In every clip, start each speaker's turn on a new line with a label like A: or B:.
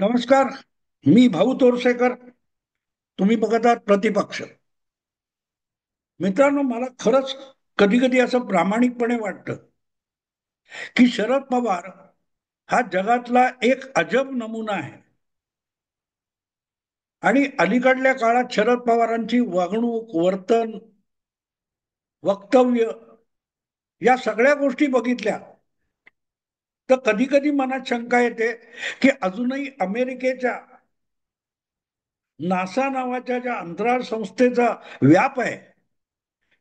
A: नमस्कार. मी भाऊ तोरसेकर. तुम्ही बघत आहात प्रतिपक्ष. मित्रांनो, मला खरंच कधी कधी असं प्रामाणिकपणे वाटतं की शरद पवार हा जगातला एक अजब नमुना आहे. आणि अलीकडल्या काळात शरद पवारांची वागणूक, वर्तन, वक्तव्य या सगळ्या गोष्टी बघितल्या तर कधी कधी मनात शंका येते की अजूनही अमेरिकेच्या नासा नावाच्या ज्या अंतराळ संस्थेचा व्याप आहे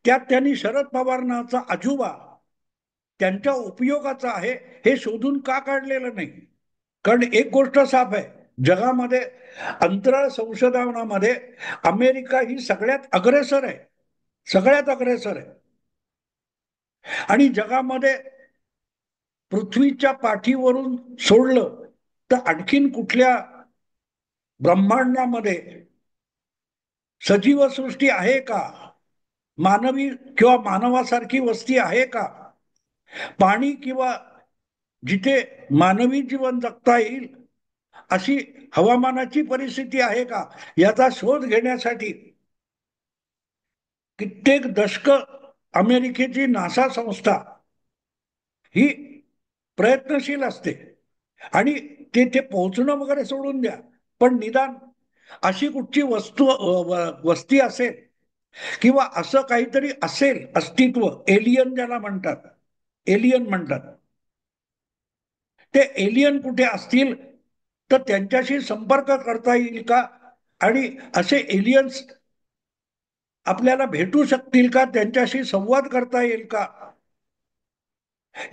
A: त्यात त्यांनी शरद पवार नावाचा अजुबा त्यांच्या उपयोगाचा आहे हे शोधून का काढलेलं नाही. कारण एक गोष्ट साफ आहे, जगामध्ये अंतराळ संशोधनामध्ये अमेरिका ही सगळ्यात अग्रेसर आहे. सगळ्यात अग्रेसर आहे. आणि जगामध्ये पृथ्वीच्या पाठीवरून सोडलं तर आणखीन कुठल्या ब्रह्मांडामध्ये सजीव सृष्टी आहे का, मानवी किंवा मानवासारखी वस्ती आहे का, पाणी किंवा जिथे मानवी जीवन जगता येईल अशी हवामानाची परिस्थिती आहे का, याचा शोध घेण्यासाठी कित्येक दशक अमेरिकेची नासा संस्था ही प्रयत्नशील असते. आणि ते पोहोचणं वगैरे सोडून द्या, पण निदान अशी कुठची वस्ती असेल किंवा असं काहीतरी असेल अस्तित्व, एलियन ज्याला म्हणतात, एलियन म्हणतात, ते एलियन कुठे असतील तर त्यांच्याशी संपर्क करता येईल का, आणि असे एलियन्स आपल्याला भेटू शकतील का, त्यांच्याशी संवाद करता येईल का,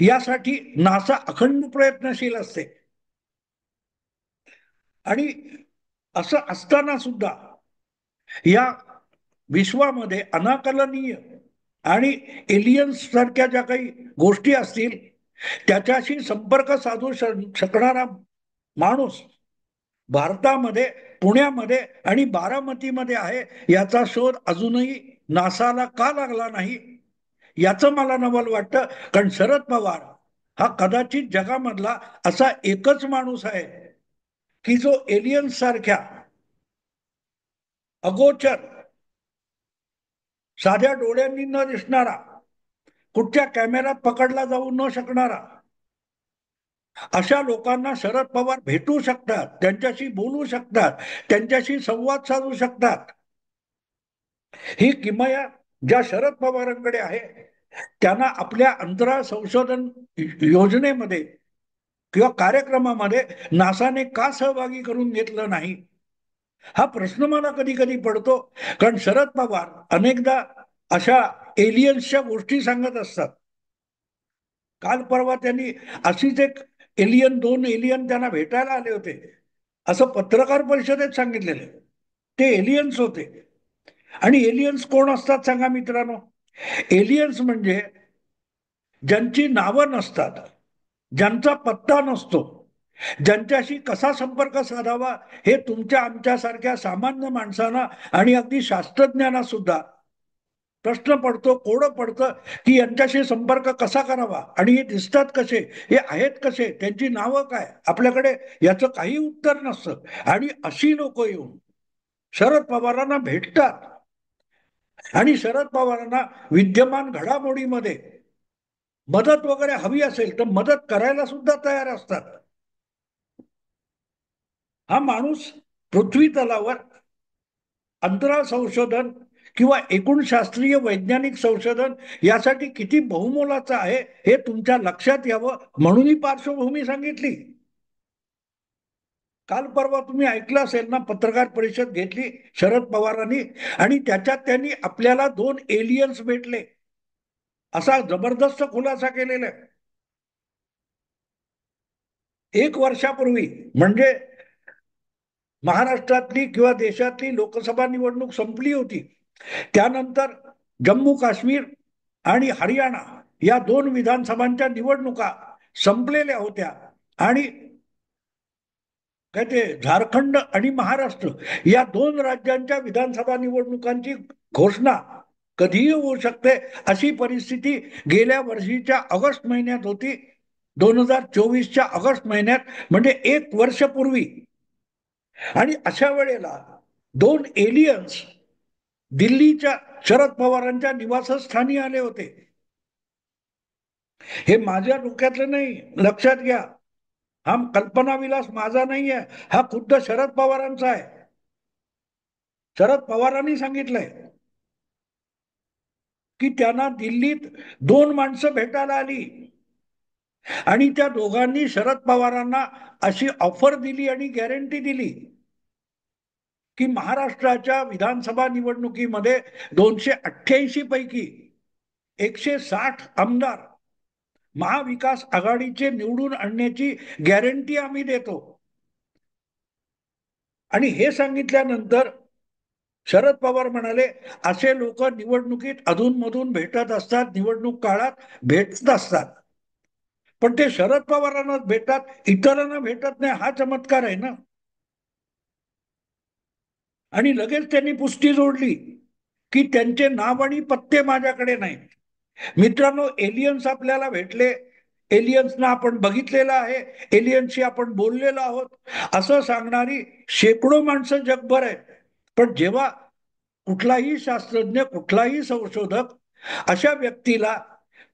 A: यासाठी नासा अखंड प्रयत्नशील असते. आणि असं असताना सुद्धा या विश्वामध्ये अनाकलनीय आणि एलियन्स सारख्या ज्या काही गोष्टी असतील त्याच्याशी संपर्क साधू शकणारा माणूस भारतामध्ये, पुण्यामध्ये आणि बारामतीमध्ये आहे, याचा शोध अजूनही नासाला का लागला नाही याचं मला नवल वाटतं. कारण शरद पवार हा कदाचित जगामधला असा एकच माणूस आहे की जो एलियन्स सारख्या अगोचर, साध्या डोळ्यांनी न दिसणारा, कुठच्या कॅमेऱ्यात पकडला जाऊ न शकणारा अशा लोकांना शरद पवार भेटू शकतात, त्यांच्याशी बोलू शकतात, त्यांच्याशी संवाद साधू शकतात. ही किमया ज्या शरद पवारांकडे आहे त्यांना आपल्या अंतराळ संशोधन योजनेमध्ये किंवा कार्यक्रमामध्ये नासाने का सहभागी करून घेतलं नाही, हा प्रश्न मला कधी कधी पडतो. कारण शरद पवार अनेकदा अशा एलियन्सच्या गोष्टी सांगत असतात. काल परवा त्यांनी अशीच एक एलियन, दोन एलियन त्यांना भेटायला आले होते असं पत्रकार परिषदेत सांगितलेलं. ते एलियन्स होते. आणि एलियन्स कोण असतात सांगा मित्रांनो? एलियन्स म्हणजे ज्यांची नावं नसतात, ज्यांचा पत्ता नसतो, ज्यांच्याशी कसा संपर्क साधावा हे तुमच्या आमच्यासारख्या सामान्य माणसांना आणि अगदी शास्त्रज्ञांना सुद्धा प्रश्न पडतो, कोडं पडतं की यांच्याशी संपर्क कसा करावा, आणि हे दिसतात कसे, हे आहेत कसे, त्यांची नावं काय, आपल्याकडे याचं काही उत्तर नसतं. आणि अशी लोक येऊन शरद पवारांना भेटतात आणि शरद पवारांना विद्यमान घडामोडीमध्ये मदत वगैरे हवी असेल तर मदत करायला सुद्धा तयार असतात. हा माणूस पृथ्वी तलावर अंतराळ संशोधन किंवा एकूण शास्त्रीय वैज्ञानिक संशोधन यासाठी किती बहुमोलाचा आहे हे तुमच्या लक्षात यावं म्हणून ही पार्श्वभूमी सांगितली. काल परवा तुम्ही ऐकलं असेल ना, पत्रकार परिषद घेतली शरद पवारांनी आणि त्याच्यात त्यांनी आपल्याला दोन एलियन्स भेटले असा जबरदस्त खुलासा केलेला आहे. एक वर्षापूर्वी म्हणजे महाराष्ट्रातली किंवा देशातली लोकसभा निवडणूक संपली होती, त्यानंतर जम्मू काश्मीर आणि हरियाणा या दोन विधानसभांच्या निवडणुका संपलेल्या होत्या. आणि काय ते झारखंड आणि महाराष्ट्र या दोन राज्यांच्या विधानसभा निवडणुकांची घोषणा कधीही होऊ शकते अशी परिस्थिती गेल्या वर्षीच्या ऑगस्ट महिन्यात होती. 2024च्या ऑगस्ट महिन्यात, म्हणजे एक वर्षपूर्वी आणि अशा वेळेला दोन एलियन्स दिल्लीच्या शरद पवारांच्या निवासस्थानी आले होते. हे माझ्या डोक्यातलं नाही, लक्षात घ्या. हा कल्पनाविलास माझा नाही आहे, हा खुद्द शरद पवारांचा आहे. शरद पवारांनी सांगितलंय की त्यांना दिल्लीत दोन माणसं भेटायला आली आणि त्या दोघांनी शरद पवारांना अशी ऑफर दिली आणि गॅरंटी दिली की महाराष्ट्राच्या विधानसभा निवडणुकीमध्ये 288 पैकी 160 आमदार महाविकास आघाडीचे निवडून आणण्याची गॅरंटी आम्ही देतो. आणि हे सांगितल्यानंतर शरद पवार म्हणाले, असे लोक निवडणुकीत अधूनमधून भेटत असतात, निवडणूक काळात भेटत असतात, पण ते शरद पवारांना भेटतात, इतरांना भेटत नाही, हा चमत्कार आहे ना. आणि लगेच त्यांनी पुष्टी जोडली की त्यांचे नाव आणि पत्ते माझ्याकडे नाहीत. मित्रांनो, एलियन्स आपल्याला भेटले, एलियन्सना आपण बघितलेलं आहे, एलियन्सशी आपण बोललेलो आहोत असं सांगणारी शेकडो माणसं जगभर आहेत. पण जेव्हा कुठलाही शास्त्रज्ञ, कुठलाही संशोधक अशा व्यक्तीला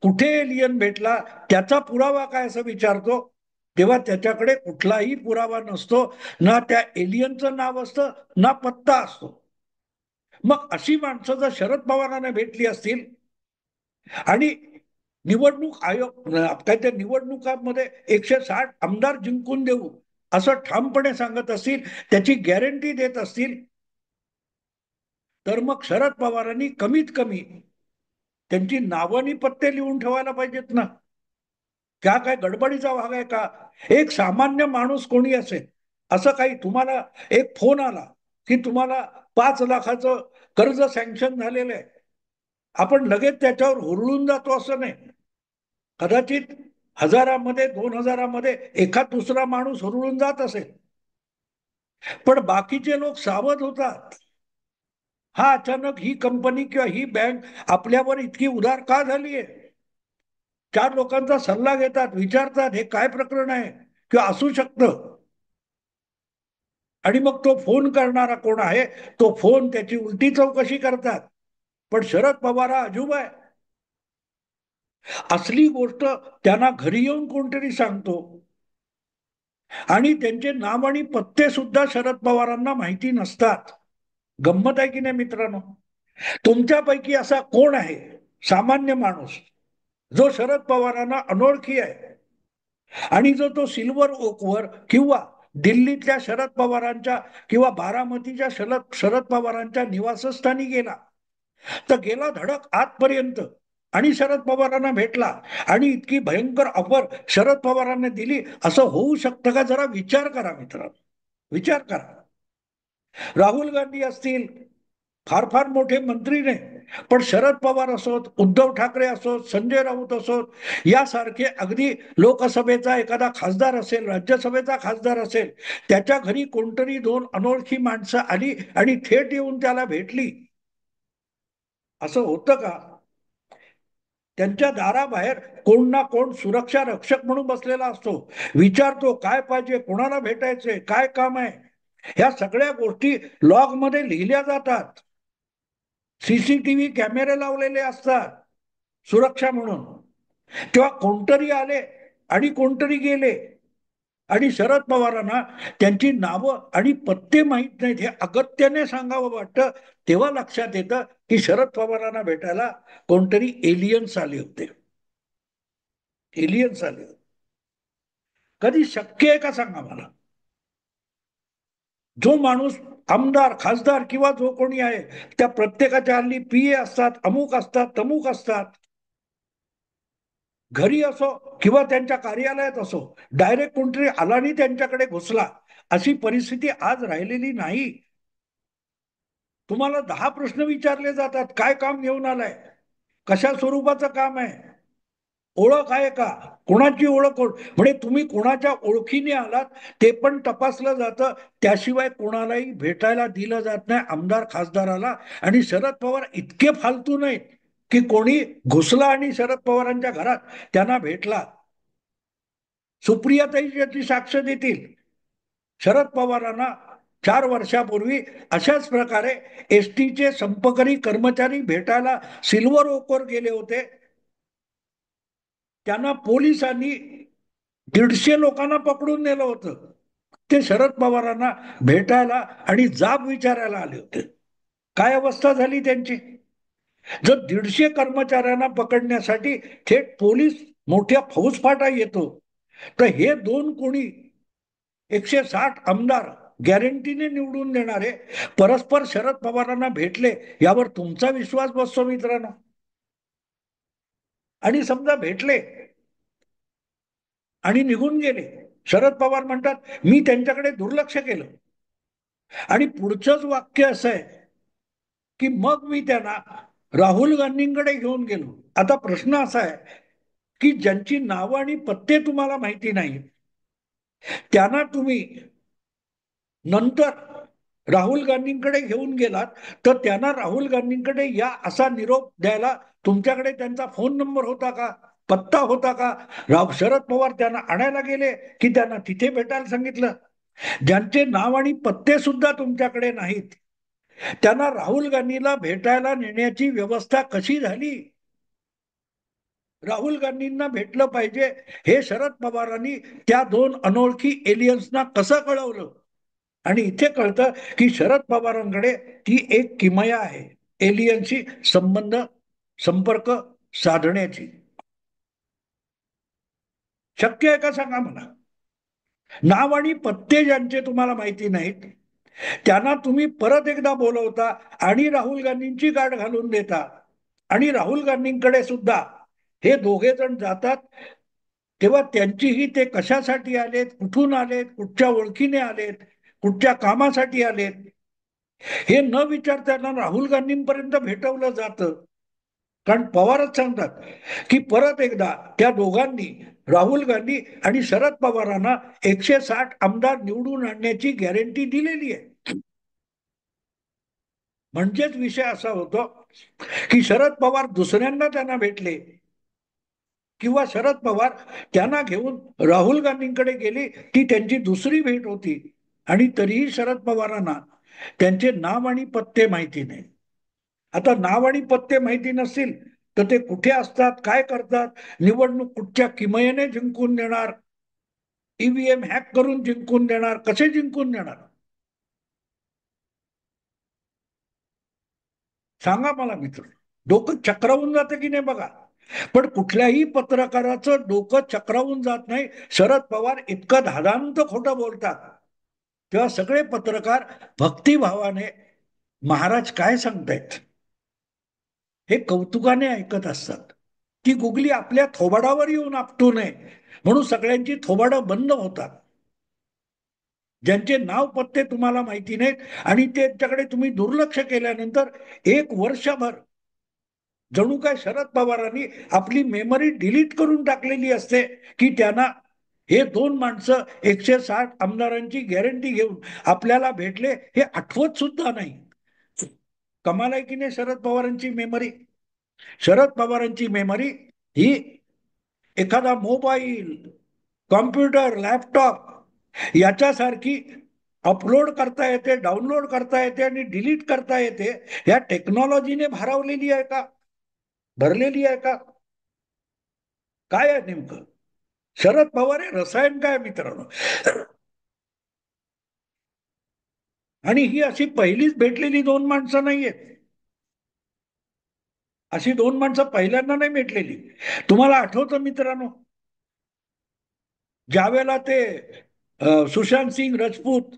A: कुठे एलियन भेटला, त्याचा पुरावा काय असं विचारतो, तेव्हा त्याच्याकडे कुठलाही पुरावा नसतो. ना त्या एलियनचं नाव असतं, ना पत्ता असतो. मग अशी माणसं जर शरद पवारांना भेटली असतील आणि निवडणूक आयोग काय त्या निवडणुकांमध्ये 160 आमदार जिंकून देऊ असं ठामपणे सांगत असतील, त्याची गॅरंटी देत असतील, तर मग शरद पवारांनी कमीत कमी त्यांची नावं आणि पत्ते लिहून ठेवायला पाहिजेत ना. त्या काय गडबडीचा भाग आहे का? एक सामान्य माणूस कोणी असेल, असं काही तुम्हाला एक फोन आला की तुम्हाला 5 लाखाचं कर्ज सँक्शन झालेलं आहे, आपण लगेच त्याच्यावर हुरळून जातो असं नाही. कदाचित हजारामध्ये 2,000मध्ये एखाद दुसरा माणूस हुरळून जात असेल, पण बाकीचे लोक सावध होतात. हा अचानक ही कंपनी किंवा ही बँक आपल्यावर इतकी उदार का झालीये? 4 लोकांचा सल्ला घेतात, विचारतात हे काय प्रकरण आहे किंवा असू शकतं. आणि मग तो फोन करणारा कोण आहे, तो फोन त्याची उलटी चौकशी करतात. पण शरद पवार हा अजूब आहे. असली गोष्ट त्यांना घरी येऊन कोणतरी सांगतो आणि त्यांचे नाव आणि पत्ते सुद्धा शरद पवारांना माहिती नसतात. गंमत आहे की नाही मित्रांनो? तुमच्यापैकी असा कोण आहे सामान्य माणूस जो शरद पवारांना अनोळखी आहे आणि जो तो सिल्वर ओकवर किंवा दिल्लीतल्या शरद पवारांच्या किंवा बारामतीच्या शरद पवारांच्या निवासस्थानी गेला, तर गेला धडक आतपर्यंत आणि शरद पवारांना भेटला आणि इतकी भयंकर ऑफर शरद पवारांना दिली, असं होऊ शकतं का? जरा विचार करा मित्रांनो, विचार करा. राहुल गांधी असतील, फार फार मोठे मंत्री नाही, पण शरद पवार असोत, उद्धव ठाकरे असोत, संजय राऊत असोत, यासारखे अगदी लोकसभेचा एखादा खासदार असेल, राज्यसभेचा खासदार असेल, त्याच्या घरी कोणतरी दोन अनोळखी माणसं आली आणि थेट येऊन त्याला भेटली, असं होतं का? त्यांच्या दाराबाहेर कोण ना कोण सुरक्षा रक्षक म्हणून बसलेला असतो, विचारतो काय पाहिजे, कोणाला भेटायचंय, काय काम आहे. ह्या सगळ्या गोष्टी लॉग मध्ये लिहिल्या जातात. सीसीटीव्ही कॅमेरे लावलेले असतात सुरक्षा म्हणून. तेव्हा कोणतरी आले आणि कोणतरी गेले आणि शरद पवारांना त्यांची नावं आणि पत्ते माहीत नाहीत हे अगत्याने सांगावं वाटतं. तेव्हा लक्षात येतं की शरद पवारांना भेटायला कोणतरी एलियन्स आले होते. एलियन्स आले होते. कधी शक्य आहे का सांगा मला? जो माणूस आमदार, खासदार किंवा जो कोणी आहे, त्या प्रत्येकाच्या हल्ली पीए असतात, अमुक असतात, तमुक असतात. घरी असो किंवा त्यांच्या कार्यालयात असो, डायरेक्ट कोणतरी आला आणि त्यांच्याकडे घुसला, अशी परिस्थिती आज राहिलेली नाही. तुम्हाला 10 प्रश्न विचारले जातात, काय काम घेऊन आलाय, कशा स्वरूपाचं काम आहे, ओळख आहे का, कोणाची ओळख, कोण म्हणजे तुम्ही कोणाच्या ओळखीने आलात ते पण तपासलं जातं. त्याशिवाय कोणालाही भेटायला दिलं जात नाही आमदार खासदाराला. आणि शरद पवार इतके फालतू नाहीत की कोणी घुसला आणि शरद पवारांच्या घरात त्यांना भेटला. सुप्रियाताई याची साक्ष देतील. शरद पवारांना 4 वर्षापूर्वी अशाच प्रकारे एसटीचे संपकरी कर्मचारी भेटायला सिल्वर ओकवर गेले होते. त्यांना पोलिसांनी 150 लोकांना पकडून नेलं होतं. ते शरद पवारांना भेटायला आणि जाब विचारायला आले होते. काय अवस्था झाली त्यांची. जर 150 कर्मचाऱ्यांना पकडण्यासाठी थेट पोलीस मोठ्या फौजफाटा येतो, तर हे दोन कोणी 160 आमदार गॅरंटीने निवडून देणारे परस्पर शरद पवारांना भेटले, यावर तुमचा विश्वास बसतो मित्रांनो. आणि समजा भेटले आणि निघून गेले, शरद पवार म्हणतात मी त्यांच्याकडे दुर्लक्ष केलं. आणि पुढचंच वाक्य असं आहे की मग मी त्यांना राहुल गांधींकडे घेऊन गेलो. आता प्रश्न असा आहे की ज्यांची नावं आणि पत्ते तुम्हाला माहिती नाही, त्यांना तुम्ही नंतर राहुल गांधींकडे घेऊन गेलात, तर त्यांना राहुल गांधींकडे या असा निरोप द्यायला तुमच्याकडे त्यांचा फोन नंबर होता का, पत्ता होता का? शरद पवार त्यांना आणायला गेले की त्यांना तिथे भेटायला सांगितलं? ज्यांचे नाव आणि पत्ते सुद्धा तुमच्याकडे नाहीत, त्यांना राहुल गांधीला भेटायला नेण्याची व्यवस्था कशी झाली? राहुल गांधींना भेटलं पाहिजे हे शरद पवारांनी त्या दोन अनोळखी एलियन्सना कसं कळवलं? आणि इथे कळतं की शरद पवारांकडे ती एक किमया आहे, एलियनशी संबंध संपर्क साधण्याची. शक्य आहे का सांगा मला? नाव आणि पत्ते ज्यांचे तुम्हाला माहिती नाहीत, त्यांना तुम्ही परत एकदा बोलवता आणि राहुल गांधींची गाठ घालून देता. आणि राहुल गांधींकडे सुद्धा हे दोघे जण जातात, तेव्हा त्यांचीही ते कशासाठी आलेत, कुठून आलेत, कुठच्या ओळखीने आलेत, कुठच्या कामासाठी आलेत, हे न विचारताना राहुल गांधींपर्यंत भेटवलं जातं. कारण पवारच सांगतात की परत एकदा त्या दोघांनी, राहुल गांधी आणि शरद पवारांना 160 आमदार निवडून आणण्याची गॅरंटी दिलेली आहे. म्हणजेच विषय असा होतो की शरद पवार दुसऱ्यांदा त्यांना भेटले किंवा शरद पवार त्यांना घेऊन राहुल गांधींकडे गेली, ती त्यांची दुसरी भेट होती. आणि तरीही शरद पवारांना त्यांचे नाव आणि पत्ते माहिती नाही. आता नाव आणि पत्ते माहिती नसतील तर ते कुठे असतात, काय करतात, निवडणूक कुठच्या किमयेने जिंकून देणार, ईव्हीएम हॅक करून जिंकून देणार, कसे जिंकून देणार सांगा मला मित्र. डोकं चक्रावून जातं की नाही बघा. पण कुठल्याही पत्रकाराचं डोकं चक्रावून जात नाही. शरद पवार इतकं धादांत खोटं बोलतात, तेव्हा सगळे पत्रकार भक्तिभावाने महाराज काय सांगतायत हे कौतुकाने ऐकत असतात. ती गुगली आपल्या थोबाडावर येऊन आपटू नये म्हणून सगळ्यांची थोबाडं बंद होतात. ज्यांचे नाव पत्ते तुम्हाला माहिती नाहीत आणि त्यांच्याकडे तुम्ही दुर्लक्ष केल्यानंतर 1 वर्षभर जणू काय शरद पवारांनी आपली मेमरी डिलीट करून टाकलेली असते की त्यांना हे दोन माणसं 160 आमदारांची गॅरंटी घेऊन आपल्याला भेटले हे आठवत सुद्धा नाही. कमाल आहे की नाही शरद पवारांची मेमरी. शरद पवारांची मेमरी ही एखादा मोबाईल, कॉम्प्युटर, लॅपटॉप याच्यासारखी अपलोड करता येते, डाउनलोड करता येते आणि डिलीट करता येते, या टेक्नॉलॉजीने भारावलेली आहे का, भरलेली आहे का? काय आहे नेमकं शरद पवार हे रसायन काय मित्रांनो. आणि ही अशी पहिलीच भेटलेली दोन माणसं नाहीयेत. अशी दोन माणसं पहिल्यांदा नाही भेटलेली. तुम्हाला आठवतं मित्रांनो, ज्यावेळेला ते सुशांत सिंग राजपूत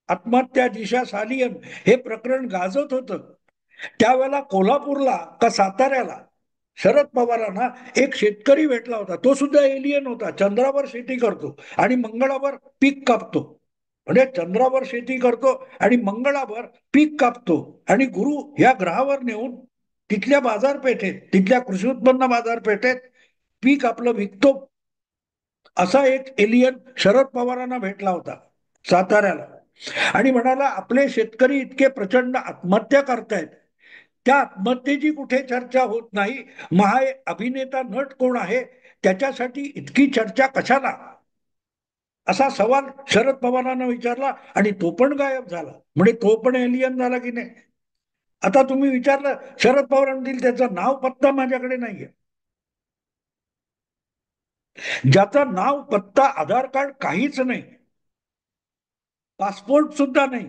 A: आत्महत्या, दिशा सालियन हे प्रकरण गाजत होतं, त्यावेळेला कोल्हापूरला का साताऱ्याला शरद पवारांना एक शेतकरी भेटला होता. तो सुद्धा एलियन होता. चंद्रावर शेती करतो आणि मंगळावर पीक कापतो. म्हणजे चंद्रावर शेती करतो आणि मंगळावर पीक कापतो आणि गुरु या ग्रहावर नेऊन तिथल्या बाजारपेठेत, तिथल्या कृषी उत्पन्न बाजारपेठेत पीक आपलं विकतो. असा एक एलियन शरद पवारांना भेटला होता साताऱ्याला आणि म्हणाला आपले शेतकरी इतके प्रचंड आत्महत्या करतायत, त्या आत्महत्येची कुठे चर्चा होत नाही. महा अभिनेता नट कोण आहे त्याच्यासाठी इतकी चर्चा कशाला? असा सवाल शरद पवारांना विचारला आणि तो पण गायब झाला. म्हणजे तो पण एलियन झाला की नाही. आता तुम्ही विचारलं शरद पवार म्हणतील त्याचं नाव पत्ता माझ्याकडे नाहीये. ज्याचं नाव पत्ता आधार कार्ड काहीच नाही, पासपोर्ट सुद्धा नाही,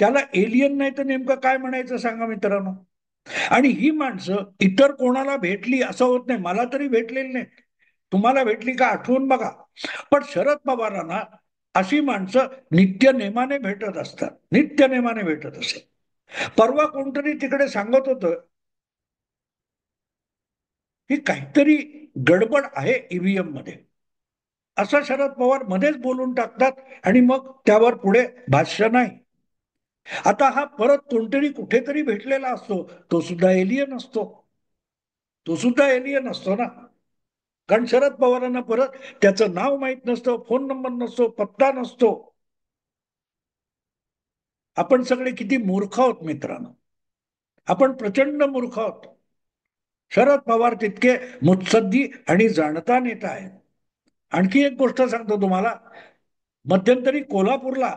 A: त्याला एलियन नाही तर नेमकं काय म्हणायचं सांगा मित्रांनो. आणि ही माणसं इतर कोणाला भेटली असं होत नाही, मला तरी भेटलेली नाही. तुम्हाला भेटली का आठवून बघा. पण शरद पवारांना अशी माणसं नित्य नेमाने भेटत असतात, नित्य नेमाने भेटत असतात. परवा कोणतरी तिकडे सांगत होतं की काहीतरी गडबड आहे ईव्हीएम मध्ये, असं शरद पवार मध्येच बोलून टाकतात आणि मग त्यावर पुढे भाष्य नाही. आता हा परत कोणतरी कुठेतरी भेटलेला असतो, तो सुद्धा एलियन असतो, तो सुद्धा एलियन असतो ना. कारण शरद पवारांना परत त्याचं नाव माहित नसतं, फोन नंबर नसतो, पत्ता नसतो. आपण सगळे किती मूर्ख आहोत मित्रांनो, आपण प्रचंड मूर्ख आहोत. शरद पवार तितके मुत्सद्दी आणि जाणता नेता आहेत. आणखी एक गोष्ट सांगतो तुम्हाला. मध्यंतरी कोल्हापूरला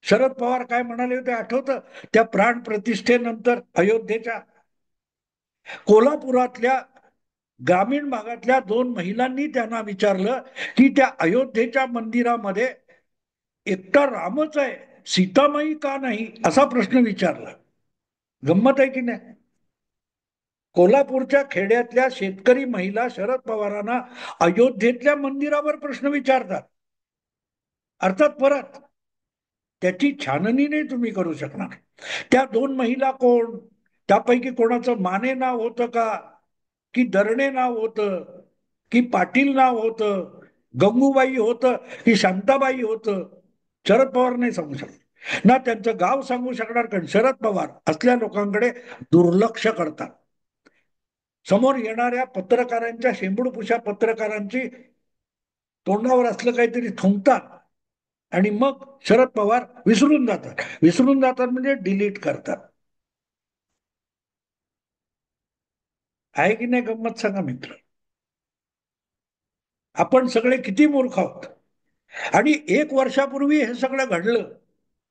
A: शरद पवार काय म्हणाले होते आठवतं? त्या प्राण प्रतिष्ठेनंतर अयोध्येच्या कोल्हापुरातल्या ग्रामीण भागातल्या 2 महिलांनी त्यांना विचारलं की त्या अयोध्येच्या मंदिरामध्ये एकटा रामच आहे, सीतामाई का नाही, असा प्रश्न विचारला. गंमत आहे की नाही. कोल्हापूरच्या खेड्यातल्या शेतकरी महिला शरद पवारांना अयोध्येतल्या मंदिरावर प्रश्न विचारतात. अर्थात परत त्याची छाननी नाही तुम्ही करू शकणार. त्या 2 महिला कोण, त्यापैकी कोणाचं माने नाव होतं का, की दरणे नाव होतं, की पाटील नाव होतं, गंगूबाई होतं, की शांताबाई होतं, शरद पवार नाही सांगू शकत ना. त्यांचं गाव सांगू शकणार, कारण शरद पवार असल्या लोकांकडे दुर्लक्ष करतात. समोर येणाऱ्या पत्रकारांच्या, शेंबूडपुशा पत्रकारांची तोंडावर असलं काहीतरी थुंकतात आणि मग शरद पवार विसरून जातात. विसरून जातात म्हणजे डिलीट करतात. आहे की नाही गंमत सांगा मित्र. आपण सगळे किती मूर्ख आहोत. आणि 1 वर्षापूर्वी हे सगळं घडलं.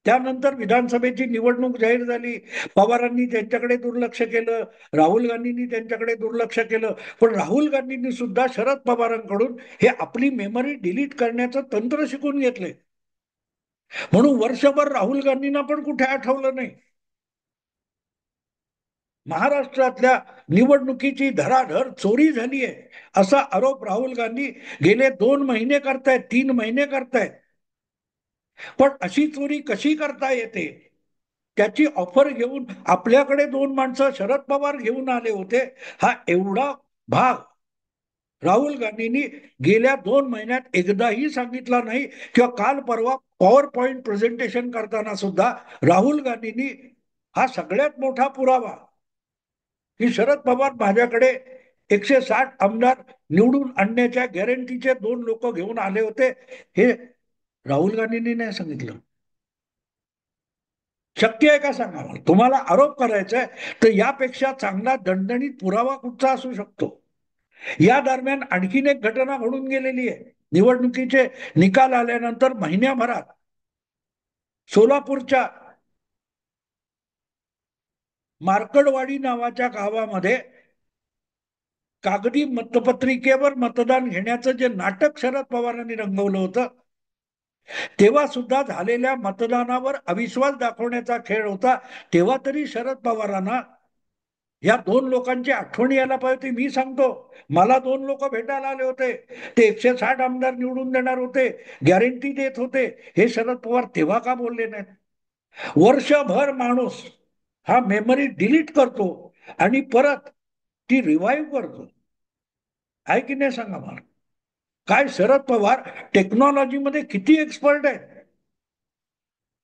A: त्यानंतर विधानसभेची निवडणूक जाहीर झाली. पवारांनी त्यांच्याकडे दुर्लक्ष केलं, राहुल गांधींनी त्यांच्याकडे दुर्लक्ष केलं. पण राहुल गांधींनी सुद्धा शरद पवारांकडून हे आपली मेमरी डिलीट करण्याचं तंत्र शिकून घेतलंय. म्हणून वर्षभर राहुल गांधींना पण कुठे आठवलं नाही. महाराष्ट्रातल्या निवडणुकीची धडाधड चोरी झाली आहे असा आरोप राहुल गांधी गेले 2 महिने करतायत, 3 महिने करतायत. पण अशी चोरी कशी करता येते, त्याची ऑफर घेऊन आपल्याकडे 2 माणसं शरद पवार घेऊन आले होते. हा एवढा भाग राहुल गांधींनी गेल्या 2 महिन्यात एकदाही सांगितला नाही. किंवा काल परवा पॉवर पॉइंट प्रेझेंटेशन करताना सुद्धा राहुल गांधींनी हा सगळ्यात मोठा पुरावा की शरद पवार माझ्याकडे 160 आमदार निवडून आणण्याच्या गॅरंटीचे 2 लोक घेऊन आले होते, हे राहुल गांधींनी नाही सांगितलं. शक्य आहे का सांगा मला. तुम्हाला आरोप करायचा आहे तर यापेक्षा चांगला दणदणीत पुरावा कुठचा असू शकतो. या दरम्यान आणखीन एक घटना घडून गेलेली आहे. निवडणुकीचे निकाल आल्यानंतर महिन्याभरात सोलापूरच्या मार्कडवाडी नावाच्या गावामध्ये कागदी मतपत्रिकेवर मतदान घेण्याचं जे नाटक शरद पवारांनी रंगवलं होतं, तेव्हा सुद्धा झालेल्या मतदानावर अविश्वास दाखवण्याचा खेळ होता. तेव्हा तरी शरद पवारांना या 2 लोकांची आठवण यायला पाहिजे. मी सांगतो, मला 2 लोक भेटायला आले होते, ते 160 आमदार निवडून देणार होते, गॅरंटी देत होते. हे शरद पवार तेव्हा का बोलले नाहीत. वर्षभर माणूस हा मेमरी डिलीट करतो आणि परत ती रिवाईव्ह करतो. आहे की नाही सांगा मला. काय शरद पवार टेक्नॉलॉजीमध्ये किती एक्सपर्ट आहेत.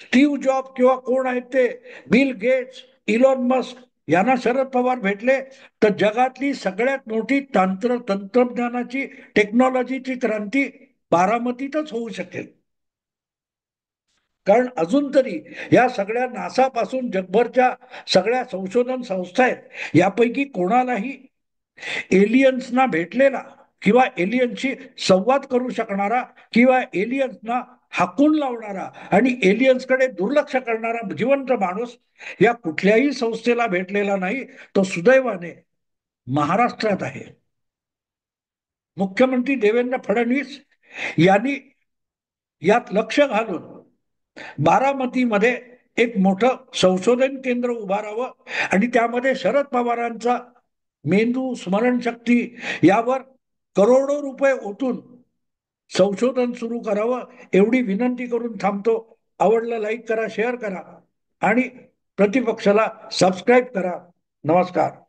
A: स्टीव्ह जॉब किंवा कोण आहेत ते, बिल गेट्स, इलॉन मस्क यांना शरद पवार भेटले तर जगातली सगळ्यात मोठी तंत्रज्ञानाची, टेक्नॉलॉजीची क्रांती बारामतीतच होऊ शकेल. कारण अजून तरी या सगळ्या नासापासून जगभरच्या सगळ्या संशोधन संस्था आहेत, यापैकी कोणालाही एलियन्सना भेटलेला किंवा एलियनशी संवाद करू शकणारा किंवा एलियन्सना हाकून लावणारा आणि एलियन्सकडे दुर्लक्ष करणारा जिवंत माणूस या कुठल्याही संस्थेला भेटलेला नाही. तो सुदैवाने महाराष्ट्रात आहे. मुख्यमंत्री देवेंद्र फडणवीस यांनी यात लक्ष घालून बारामतीमध्ये एक मोठं संशोधन केंद्र उभारावं आणि त्यामध्ये शरद पवारांचा मेंदू, स्मरणशक्ती यावर करोडो रुपये ओतून संशोधन सुरू करावं एवढी विनंती करून थांबतो. आवडलं लाईक करा, शेअर करा आणि प्रतिपक्षाला सबस्क्राईब करा. नमस्कार.